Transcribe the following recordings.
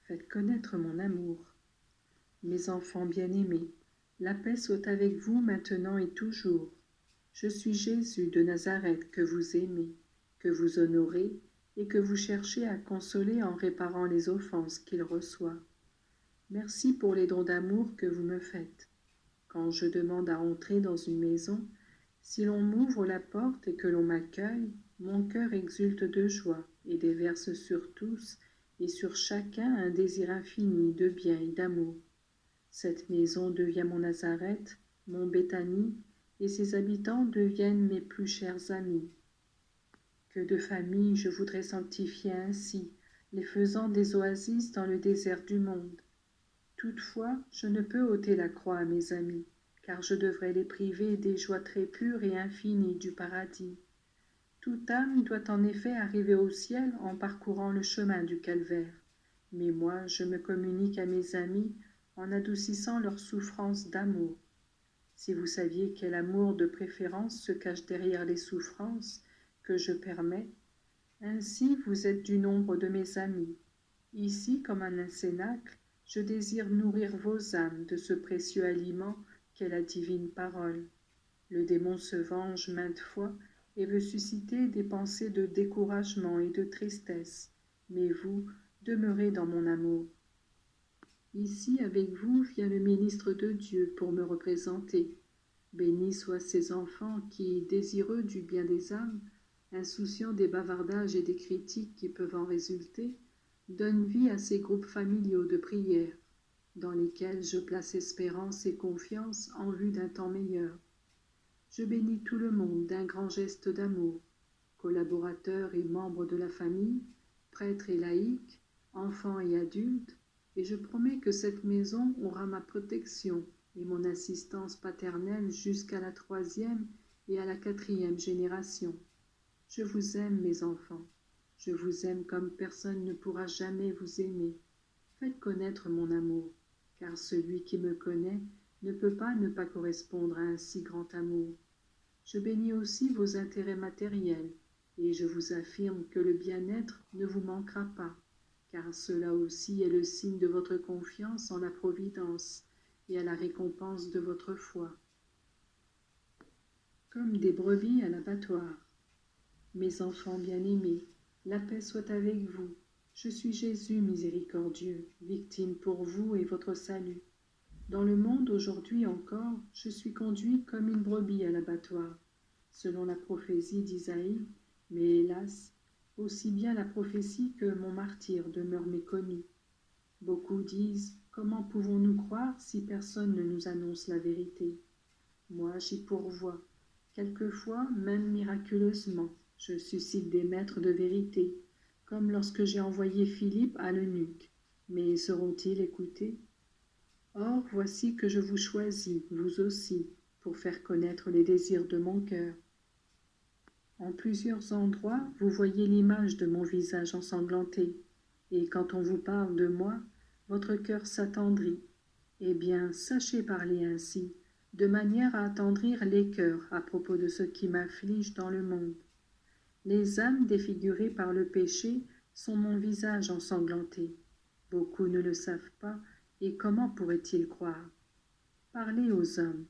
Faites connaître mon amour. Mes enfants bien-aimés, la paix soit avec vous maintenant et toujours. Je suis Jésus de Nazareth que vous aimez, que vous honorez et que vous cherchez à consoler en réparant les offenses qu'il reçoit. Merci pour les dons d'amour que vous me faites. Quand je demande à entrer dans une maison, si l'on m'ouvre la porte et que l'on m'accueille, mon cœur exulte de joie et déverse sur tous et sur chacun un désir infini de bien et d'amour. Cette maison devient mon Nazareth, mon Béthanie, et ses habitants deviennent mes plus chers amis. Que de familles je voudrais sanctifier ainsi, les faisant des oasis dans le désert du monde. Toutefois, je ne peux ôter la croix à mes amis, car je devrais les priver des joies très pures et infinies du paradis. Toute âme doit en effet arriver au ciel en parcourant le chemin du calvaire. Mais moi, je me communique à mes amis en adoucissant leurs souffrances d'amour. Si vous saviez quel amour de préférence se cache derrière les souffrances que je permets, ainsi vous êtes du nombre de mes amis. Ici, comme à un cénacle, je désire nourrir vos âmes de ce précieux aliment qu'est la divine parole. Le démon se venge maintes fois et veut susciter des pensées de découragement et de tristesse, mais vous demeurez dans mon amour. Ici, avec vous, vient le ministre de Dieu pour me représenter. Bénis soient ces enfants qui, désireux du bien des âmes, insouciants des bavardages et des critiques qui peuvent en résulter, donnent vie à ces groupes familiaux de prière, dans lesquels je place espérance et confiance en vue d'un temps meilleur. Je bénis tout le monde d'un grand geste d'amour, collaborateurs et membres de la famille, prêtres et laïcs, enfants et adultes, et je promets que cette maison aura ma protection et mon assistance paternelle jusqu'à la 3e et à la 4e génération. Je vous aime, mes enfants. Je vous aime comme personne ne pourra jamais vous aimer. Faites connaître mon amour, car celui qui me connaît ne peut pas ne pas correspondre à un si grand amour. Je bénis aussi vos intérêts matériels, et je vous affirme que le bien-être ne vous manquera pas, car cela aussi est le signe de votre confiance en la Providence et à la récompense de votre foi. Comme des brebis à l'abattoir. Mes enfants bien-aimés, la paix soit avec vous. Je suis Jésus miséricordieux, victime pour vous et votre salut. Dans le monde aujourd'hui encore, je suis conduit comme une brebis à l'abattoir, selon la prophétie d'Isaïe, mais hélas, aussi bien la prophétie que mon martyre demeurent méconnus. Beaucoup disent, comment pouvons-nous croire si personne ne nous annonce la vérité? Moi, j'y pourvois. Quelquefois, même miraculeusement, je suscite des maîtres de vérité, comme lorsque j'ai envoyé Philippe à l'eunuque. Mais seront-ils écoutés? Or, voici que je vous choisis, vous aussi, pour faire connaître les désirs de mon cœur. En plusieurs endroits, vous voyez l'image de mon visage ensanglanté, et quand on vous parle de moi, votre cœur s'attendrit. Eh bien, sachez parler ainsi, de manière à attendrir les cœurs à propos de ce qui m'afflige dans le monde. Les âmes défigurées par le péché sont mon visage ensanglanté. Beaucoup ne le savent pas, et comment pourraient-ils croire? Parlez aux hommes,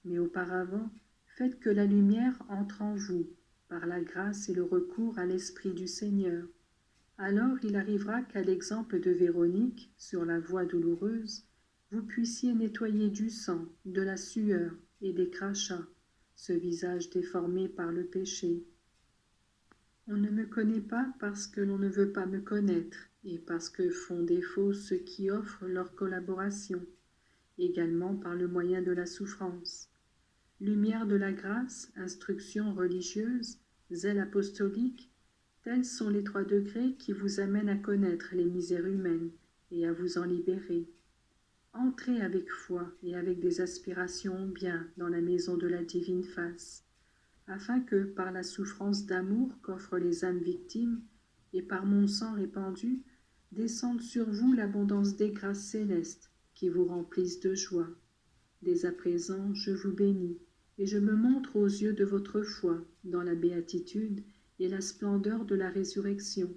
mais auparavant, faites que la lumière entre en vous, par la grâce et le recours à l'Esprit du Seigneur. Alors il arrivera qu'à l'exemple de Véronique, sur la voie douloureuse, vous puissiez nettoyer du sang, de la sueur et des crachats, ce visage déformé par le péché. On ne me connaît pas parce que l'on ne veut pas me connaître et parce que font défaut ceux qui offrent leur collaboration, également par le moyen de la souffrance. Lumière de la grâce, instruction religieuse, zèle apostolique, tels sont les 3 degrés qui vous amènent à connaître les misères humaines et à vous en libérer. Entrez avec foi et avec des aspirations bien dans la maison de la divine face, afin que, par la souffrance d'amour qu'offrent les âmes victimes, et par mon sang répandu, descende sur vous l'abondance des grâces célestes qui vous remplissent de joie. Dès à présent, je vous bénis, et je me montre aux yeux de votre foi dans la béatitude et la splendeur de la résurrection,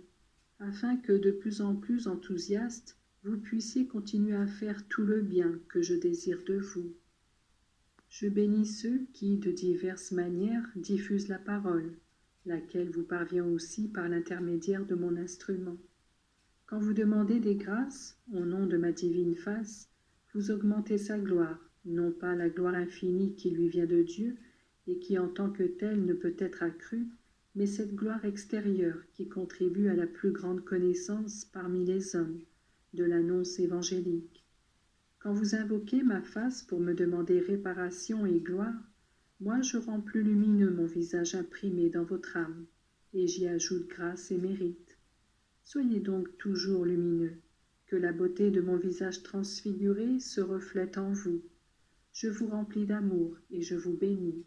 afin que, de plus en plus enthousiaste, vous puissiez continuer à faire tout le bien que je désire de vous. Je bénis ceux qui, de diverses manières, diffusent la parole, laquelle vous parvient aussi par l'intermédiaire de mon instrument. Quand vous demandez des grâces, au nom de ma divine face, vous augmentez sa gloire, non pas la gloire infinie qui lui vient de Dieu et qui en tant que telle ne peut être accrue, mais cette gloire extérieure qui contribue à la plus grande connaissance parmi les hommes de l'annonce évangélique. Quand vous invoquez ma face pour me demander réparation et gloire, moi je rends plus lumineux mon visage imprimé dans votre âme, et j'y ajoute grâce et mérite. Soyez donc toujours lumineux, que la beauté de mon visage transfiguré se reflète en vous. Je vous remplis d'amour et je vous bénis.